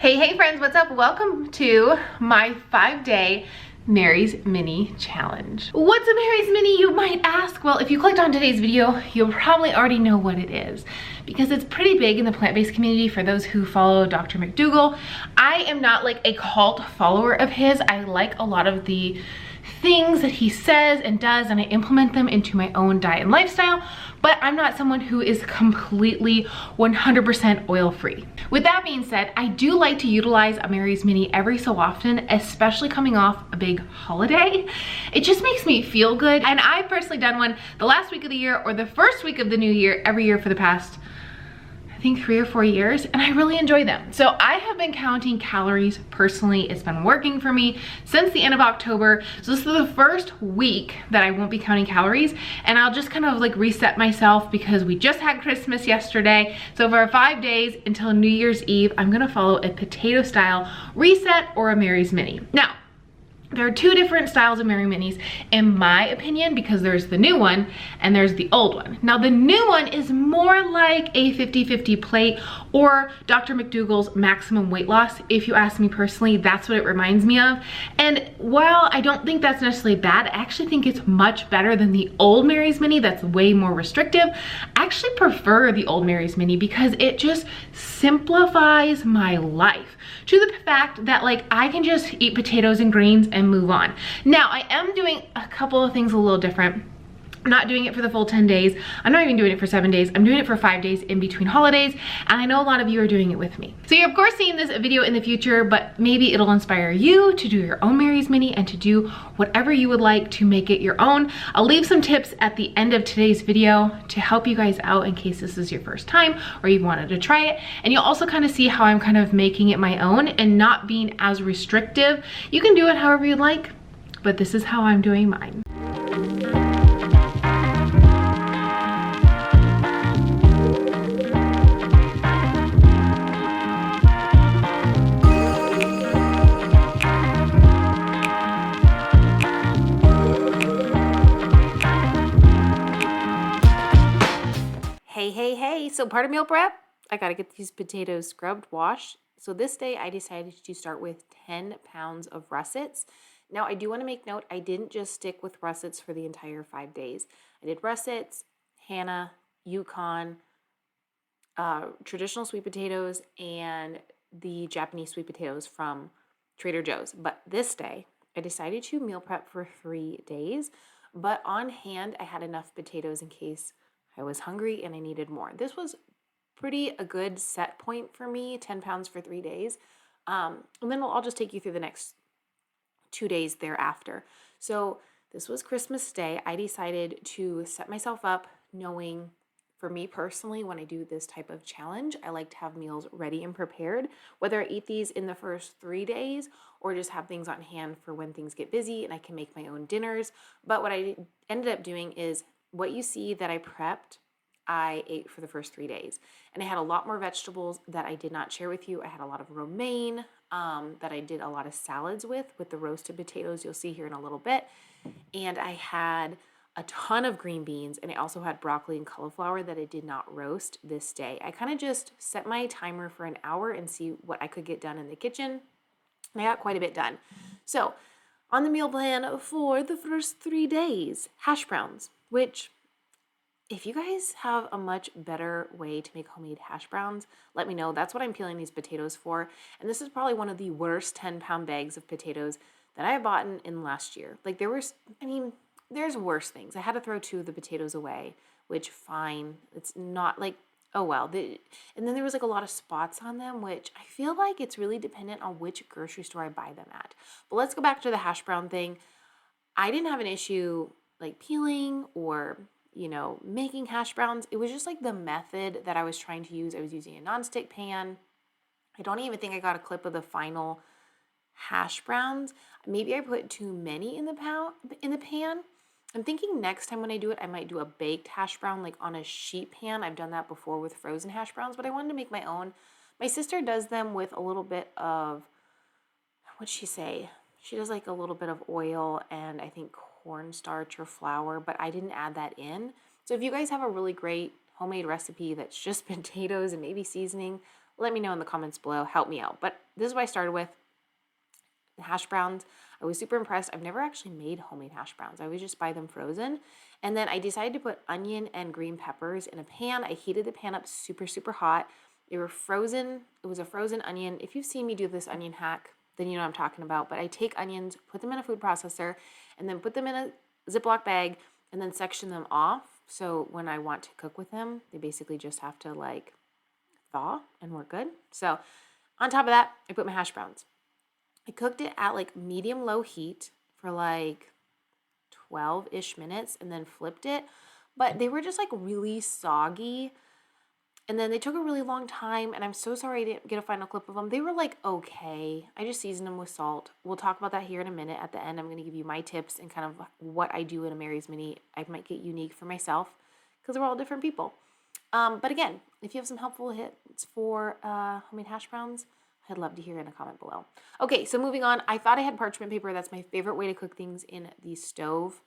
Hey friends, what's up? Welcome to my 5-day Mary's Mini Challenge. What's a Mary's Mini, you might ask? Well, if you clicked on today's video, you'll probably already know what it is because it's pretty big in the plant-based community for those who follow Dr. McDougall. I am not like a cult follower of his. I like a lot of the things that he says and does, and I implement them into my own diet and lifestyle, but I'm not someone who is completely 100% oil-free. With that being said, I do like to utilize a Mary's Mini every so often, especially coming off a big holiday. It just makes me feel good, and I've personally done one the last week of the year or the first week of the new year every year for the past, I think 3 or 4 years, and I really enjoy them. So I have been counting calories personally. It's been working for me since the end of October. So this is the first week that I won't be counting calories, and I'll just kind of like reset myself because we just had Christmas yesterday. So for 5 days until New Year's Eve, I'm gonna follow a potato style reset or a Mary's Mini. Now, there are two different styles of Mary Minis in my opinion, because there's the new one and there's the old one. Now the new one is more like a 50-50 plate or Dr. McDougall's maximum weight loss. If you ask me personally, that's what it reminds me of. And while I don't think that's necessarily bad, I actually think it's much better than the old Mary's Mini that's way more restrictive. I actually prefer the old Mary's Mini because it just simplifies my life to the fact that like I can just eat potatoes and greens and move on. Now I am doing a couple of things a little different. I'm not doing it for the full 10 days. I'm not even doing it for 7 days. I'm doing it for 5 days in between holidays. And I know a lot of you are doing it with me. So you're of course seeing this video in the future, but maybe it'll inspire you to do your own Mary's Mini and to do whatever you would like to make it your own. I'll leave some tips at the end of today's video to help you guys out in case this is your first time or you wanted to try it. And you'll also kind of see how I'm kind of making it my own and not being as restrictive. You can do it however you like, but this is how I'm doing mine. Hey, so part of meal prep, I gotta get these potatoes scrubbed, washed. So this day I decided to start with 10 pounds of russets. Now I do wanna make note, I didn't just stick with russets for the entire 5 days. I did russets, Hannah, Yukon, traditional sweet potatoes, and the Japanese sweet potatoes from Trader Joe's. But this day, I decided to meal prep for 3 days, but on hand, I had enough potatoes in case I was hungry and I needed more. This was pretty a good set point for me, 10 pounds for 3 days. And then I'll just take you through the next 2 days thereafter. So this was Christmas Day. I decided to set myself up knowing, for me personally, when I do this type of challenge, I like to have meals ready and prepared, whether I eat these in the first 3 days or just have things on hand for when things get busy and I can make my own dinners. But what I ended up doing is what you see that I prepped, I ate for the first 3 days. And I had a lot more vegetables that I did not share with you. I had a lot of romaine that I did a lot of salads with the roasted potatoes you'll see here in a little bit. And I had a ton of green beans, and I also had broccoli and cauliflower that I did not roast this day. I kind of just set my timer for an hour and see what I could get done in the kitchen. And I got quite a bit done. So on the meal plan for the first 3 days, hash browns, which if you guys have a much better way to make homemade hash browns, let me know. That's what I'm peeling these potatoes for. And this is probably one of the worst 10-pound bags of potatoes that I bought in last year. Like there's worse things. I had to throw 2 of the potatoes away, which fine. It's not like, oh well. And then there was like a lot of spots on them, which I feel like it's really dependent on which grocery store I buy them at. But let's go back to the hash brown thing. I didn't have an issue like peeling or making hash browns. It was just like the method that I was trying to use. I was using a nonstick pan. I don't even think I got a clip of the final hash browns. Maybe I put too many in the pan. I'm thinking next time when I do it, I might do a baked hash brown like on a sheet pan. I've done that before with frozen hash browns, but I wanted to make my own. My sister does them with a little bit of, what'd she say? She does like a little bit of oil and I think cornstarch or flour, but I didn't add that in. So if you guys have a really great homemade recipe that's just potatoes and maybe seasoning, let me know in the comments below. Help me out. But this is what I started with. Hash browns. I was super impressed. I've never actually made homemade hash browns. I always just buy them frozen. And then I decided to put onion and green peppers in a pan. I heated the pan up super, super hot. They were frozen. It was a frozen onion. If you've seen me do this onion hack, then you know what I'm talking about. But I take onions, put them in a food processor, and then put them in a Ziploc bag, and then section them off. So when I want to cook with them, they basically just have to like thaw and we're good. So on top of that, I put my hash browns. I cooked it at like medium low heat for like 12-ish minutes and then flipped it. But they were just like really soggy. And then they took a really long time, and I'm so sorry I didn't get a final clip of them. They were like okay. I just seasoned them with salt. We'll talk about that here in a minute. At the end, I'm going to give you my tips and kind of what I do in a Mary's Mini. I might get unique for myself because we're all different people. But again, if you have some helpful hits for homemade hash browns, I'd love to hear in a comment below. Okay, so moving on. I thought I had parchment paper. That's my favorite way to cook things in the stove.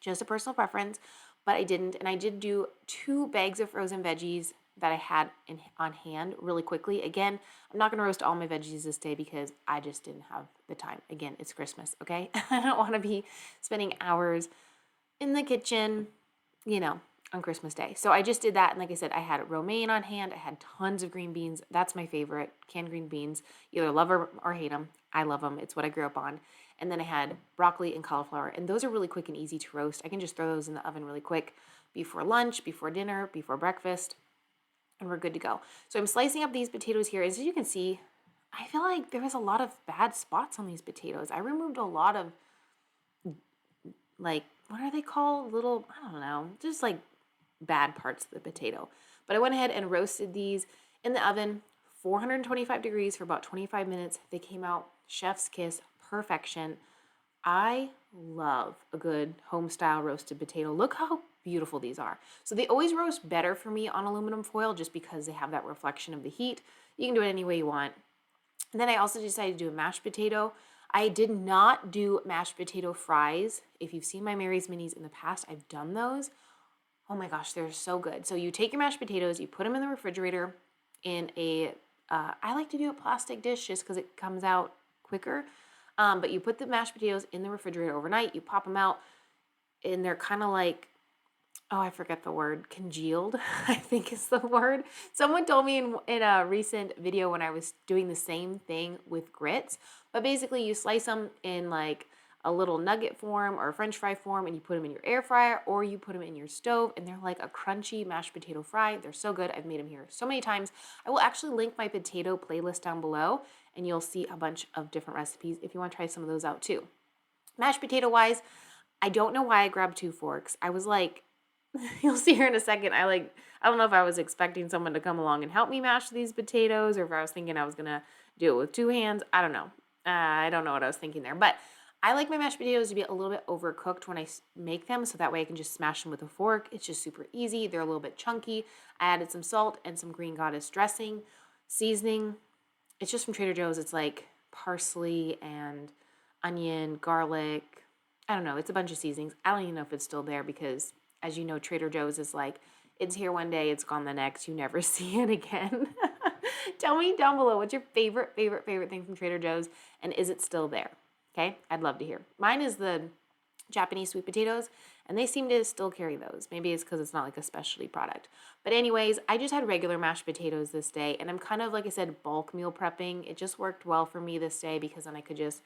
Just a personal preference, but I didn't. And I did do 2 bags of frozen veggies that I had on hand really quickly. Again, I'm not going to roast all my veggies this day because I just didn't have the time. Again, it's Christmas, okay? I don't want to be spending hours in the kitchen, you know, on Christmas Day. So I just did that. And like I said, I had romaine on hand. I had tons of green beans. That's my favorite, canned green beans. You either love or hate them. I love them. It's what I grew up on. And then I had broccoli and cauliflower. And those are really quick and easy to roast. I can just throw those in the oven really quick before lunch, before dinner, before breakfast, and we're good to go. So I'm slicing up these potatoes here. As you can see, I feel like there was a lot of bad spots on these potatoes. I removed a lot of, like, what are they called? Little, I don't know, just like bad parts of the potato. But I went ahead and roasted these in the oven, 425 degrees for about 25 minutes. They came out chef's kiss, perfection. I love a good home style roasted potato. Look how beautiful these are. So they always roast better for me on aluminum foil just because they have that reflection of the heat. You can do it any way you want. And then I also decided to do a mashed potato. I did not do mashed potato fries. If you've seen my Mary's Minis in the past, I've done those. Oh my gosh, they're so good. So you take your mashed potatoes, you put them in the refrigerator in a, I like to do a plastic dish just because it comes out quicker. But you put the mashed potatoes in the refrigerator overnight, you pop them out, and they're kind of like, oh, I forget the word, congealed, I think is the word. Someone told me in a recent video when I was doing the same thing with grits, but basically you slice them in like a little nugget form or a french fry form and you put them in your air fryer or you put them in your stove and they're like a crunchy mashed potato fry. They're so good. I've made them here so many times. I will actually link my potato playlist down below and you'll see a bunch of different recipes if you want to try some of those out too. Mashed potato wise, I don't know why I grabbed 2 forks. I was like, you'll see here in a second, I don't know if I was expecting someone to come along and help me mash these potatoes or if I was thinking I was going to do it with 2 hands. I don't know. I don't know what I was thinking there. But I like my mashed potatoes to be a little bit overcooked when I make them, so that way I can just smash them with a fork. It's just super easy. They're a little bit chunky. I added some salt and some Green Goddess dressing. Seasoning, it's just from Trader Joe's. It's like parsley and onion, garlic. I don't know. It's a bunch of seasonings. I don't even know if it's still there because, as you know, Trader Joe's is like, it's here one day, it's gone the next. You never see it again. Tell me down below what's your favorite thing from Trader Joe's, and is it still there? Okay, I'd love to hear. Mine is the Japanese sweet potatoes, and they seem to still carry those. Maybe it's because it's not like a specialty product. But anyways, I just had regular mashed potatoes this day, and I'm kind of, like I said, bulk meal prepping. It just worked well for me this day because then I could just,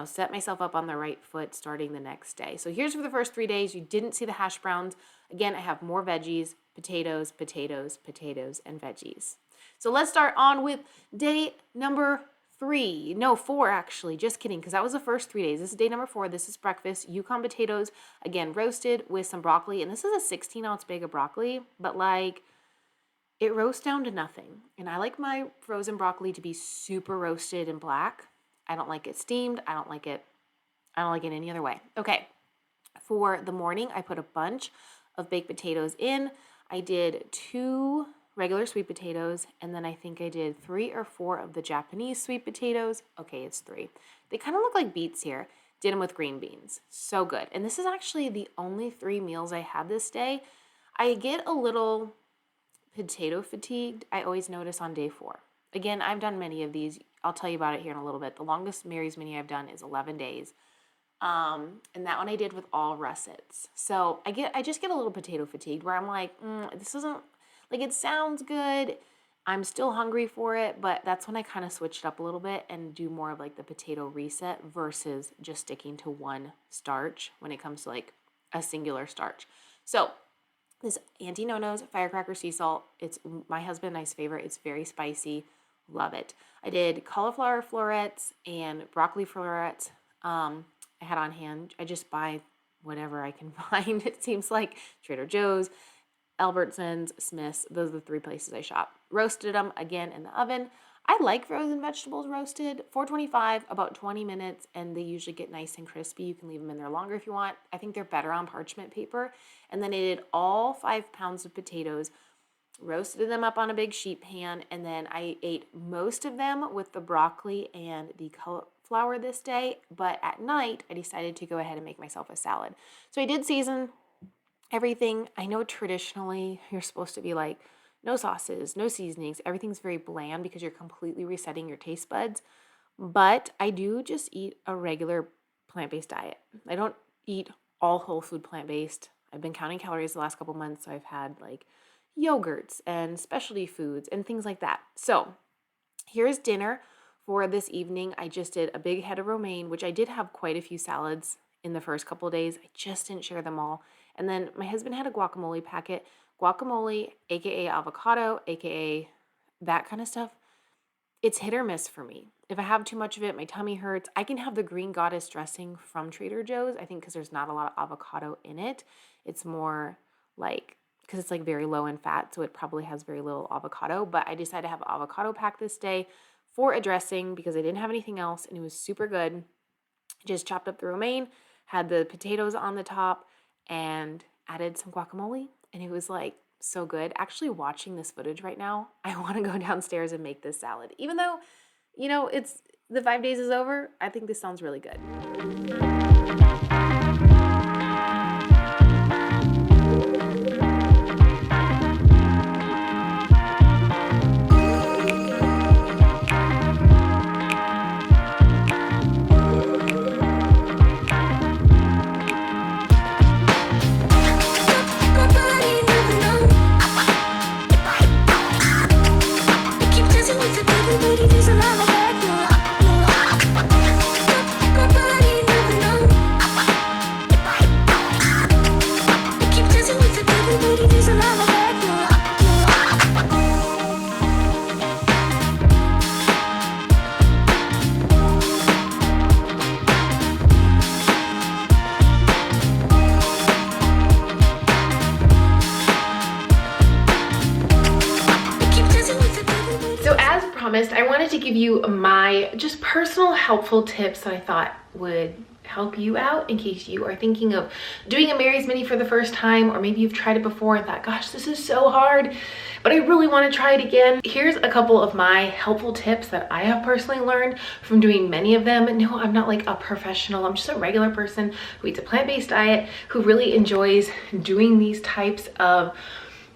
set myself up on the right foot starting the next day. So here's for the first 3 days. You didn't see the hash browns. Again, I have more veggies, potatoes, and veggies. So let's start on with day number 3. No, 4 actually. Just kidding, because that was the first 3 days. This is day number 4. This is breakfast. Yukon potatoes, again, roasted with some broccoli. And this is a 16-ounce bag of broccoli, but it roasts down to nothing. And I like my frozen broccoli to be super roasted and black. I don't like it steamed. I don't like it any other way. Okay. For the morning, I put a bunch of baked potatoes in. I did 2 regular sweet potatoes, and then I think I did 3 or 4 of the Japanese sweet potatoes. Okay, it's 3. They kind of look like beets here. Did them with green beans. So good. And this is actually the only 3 meals I had this day. I get a little potato fatigued, I always notice on day 4. Again, I've done many of these. I'll tell you about it here in a little bit. The longest Mary's Mini I've done is 11 days. And that one I did with all russets. So I just get a little potato fatigued where I'm like, this isn't, like, it sounds good. I'm still hungry for it, but that's when I kind of switched up a little bit and do more of like the potato reset versus just sticking to one starch when it comes to like a singular starch. So this Auntie Nono's Firecracker Sea Salt, it's my husband and I's favorite. It's very spicy. Love it. I did cauliflower florets and broccoli florets. I had on hand. I just buy whatever I can find. It seems like Trader Joe's, Albertsons, Smith's. Those are the 3 places I shop. Roasted them again in the oven. I like frozen vegetables roasted. 425, about 20 minutes, and they usually get nice and crispy. You can leave them in there longer if you want. I think they're better on parchment paper. And then I did all 5 pounds of potatoes, roasted them up on a big sheet pan, and then I ate most of them with the broccoli and the cauliflower this day, but at night I decided to go ahead and make myself a salad. So I did season everything. I know traditionally you're supposed to be like, no sauces, no seasonings, everything's very bland because you're completely resetting your taste buds, but I do just eat a regular plant-based diet. I don't eat all whole food plant-based. I've been counting calories the last couple months, so I've had like yogurts and specialty foods and things like that. So here's dinner for this evening. I just did a big head of romaine, which I did have quite a few salads in the first couple of days. I just didn't share them all. And then my husband had a guacamole packet. Guacamole, aka avocado, aka that kind of stuff, it's hit or miss for me. If I have too much of it, my tummy hurts. I can have the Green Goddess dressing from Trader Joe's, I think, because there's not a lot of avocado in it. It's more like, because it's like very low in fat, so it probably has very little avocado. But I decided to have an avocado pack this day for a dressing because I didn't have anything else, and it was super good. Just chopped up the romaine, had the potatoes on the top, and added some guacamole, and it was like so good. Actually watching this footage right now, I want to go downstairs and make this salad. Even though, it's the 5 days is over, I think this sounds really good. I wanted to give you my just personal helpful tips that I thought would help you out in case you are thinking of doing a Mary's Mini for the first time, or maybe you've tried it before and thought, gosh, this is so hard, but I really want to try it again. Here's a couple of my helpful tips that I have personally learned from doing many of them. No, I'm not like a professional. I'm just a regular person who eats a plant-based diet, who really enjoys doing these types of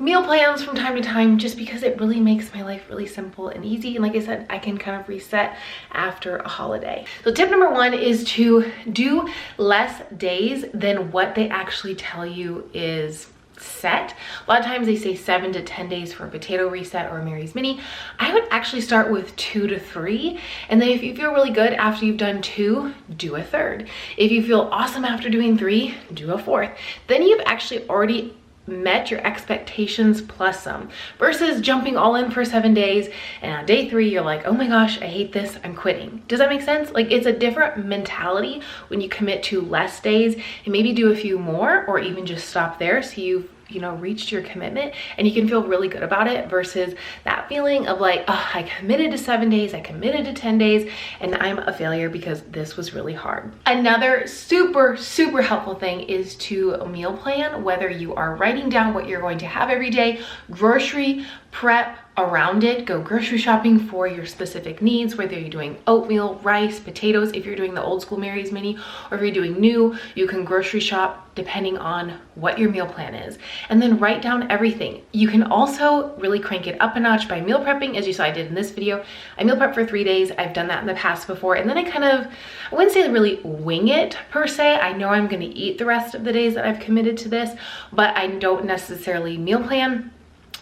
meal plans from time to time, just because it really makes my life really simple and easy. And like I said, I can kind of reset after a holiday. So tip number 1 is to do less days than what they actually tell you is set. A lot of times they say 7 to 10 days for a potato reset or a Mary's Mini. I would actually start with 2 to 3. And then if you feel really good after you've done 2, do a 3rd. If you feel awesome after doing 3, do a 4th. Then you've actually already met your expectations plus some, versus jumping all in for 7 days and on day 3 you're like, oh my gosh, I hate this, I'm quitting. Does that make sense? Like, it's a different mentality when you commit to less days and maybe do a few more, or even just stop there so you've reached your commitment and you can feel really good about it, versus that feeling of like, oh, I committed to 7 days, I committed to 10 days, and I'm a failure because this was really hard. Another super helpful thing is to meal plan, whether you are writing down what you're going to have every day, grocery prep, around it. Go grocery shopping for your specific needs, whether you're doing oatmeal, rice, potatoes, if you're doing the old school Mary's Mini, or if you're doing new, you can grocery shop depending on what your meal plan is. And then write down everything. You can also really crank it up a notch by meal prepping, as you saw I did in this video. I meal prep for 3 days. I've done that in the past before. And then I wouldn't say really wing it per se. I know I'm gonna eat the rest of the days that I've committed to this, but I don't necessarily meal plan,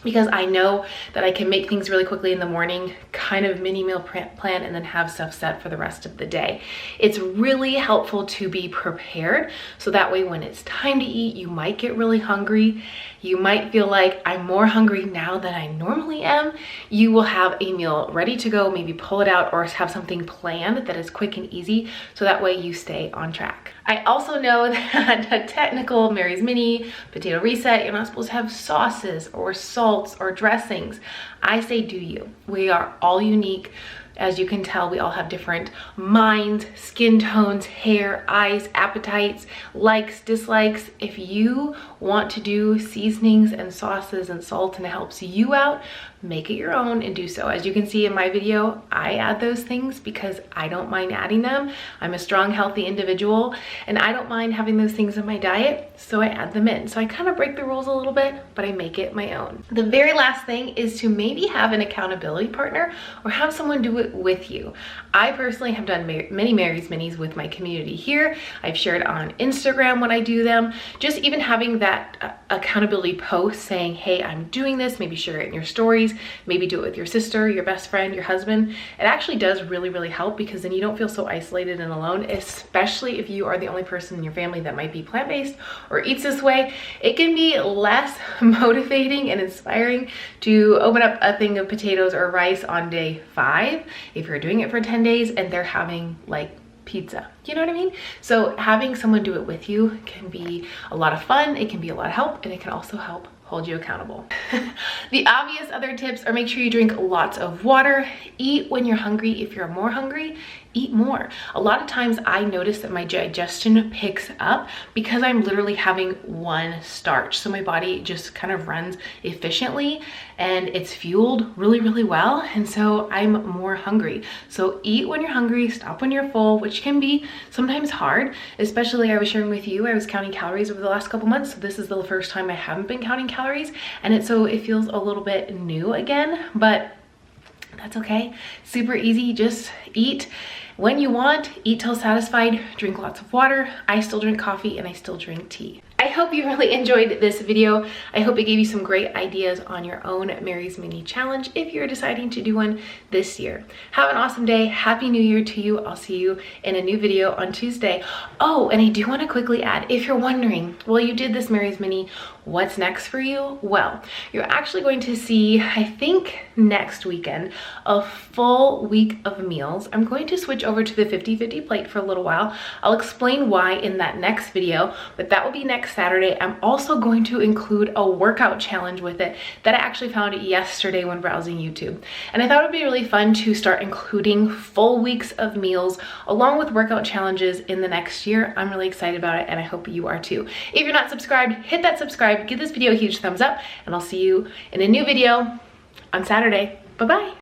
because I know that I can make things really quickly in the morning, kind of mini meal plan, and then have stuff set for the rest of the day. It's really helpful to be prepared, so that way when it's time to eat, you might get really hungry. You might feel like I'm more hungry now than I normally am. You will have a meal ready to go, maybe pull it out or have something planned that is quick and easy, so that way you stay on track. I also know that a technical Mary's Mini potato reset, you're not supposed to have sauces or salts or dressings. I say do you. We are all unique. As you can tell, we all have different minds, skin tones, hair, eyes, appetites, likes, dislikes. If you want to do seasonings and sauces and salt and it helps you out, make it your own and do so. As you can see in my video, I add those things because I don't mind adding them. I'm a strong, healthy individual and I don't mind having those things in my diet, so I add them in. So I kind of break the rules a little bit, but I make it my own. The very last thing is to maybe have an accountability partner or have someone do it with you. I personally have done many Mary's Minis with my community here. I've shared on Instagram when I do them. Just even having that accountability post saying, hey, I'm doing this, maybe share it in your stories, maybe do it with your sister, your best friend, your husband. It actually does really, really help, because then you don't feel so isolated and alone, especially if you are the only person in your family that might be plant-based or eats this way. It can be less motivating and inspiring to open up a thing of potatoes or rice on day 5 if you're doing it for 10 days and they're having like pizza. You know what I mean? So having someone do it with you can be a lot of fun, it can be a lot of help, and it can also help hold you accountable. The obvious other tips are make sure you drink lots of water, eat when you're hungry. If you're more hungry, eat more. A lot of times I notice that my digestion picks up because I'm literally having one starch. So my body just kind of runs efficiently and it's fueled really, really well. And so I'm more hungry. So eat when you're hungry, stop when you're full, which can be sometimes hard, especially I was sharing with you, I was counting calories over the last couple months. So this is the first time I haven't been counting calories. And it feels a little bit new again, but that's okay. Super easy, just eat when you want, eat till satisfied, drink lots of water. I still drink coffee and I still drink tea. I hope you really enjoyed this video. I hope it gave you some great ideas on your own Mary's Mini challenge if you're deciding to do one this year. Have an awesome day. Happy New Year to you. I'll see you in a new video on Tuesday. Oh, and I do want to quickly add, if you're wondering, well, you did this Mary's Mini, what's next for you? Well, you're actually going to see, I think next weekend, a full week of meals. I'm going to switch over to the 50-50 plate for a little while. I'll explain why in that next video, but that will be next Saturday. I'm also going to include a workout challenge with it that I actually found yesterday when browsing YouTube. And I thought it would be really fun to start including full weeks of meals along with workout challenges in the next year. I'm really excited about it and I hope you are too. If you're not subscribed, hit that subscribe, give this video a huge thumbs up, and I'll see you in a new video on Saturday. Bye-bye.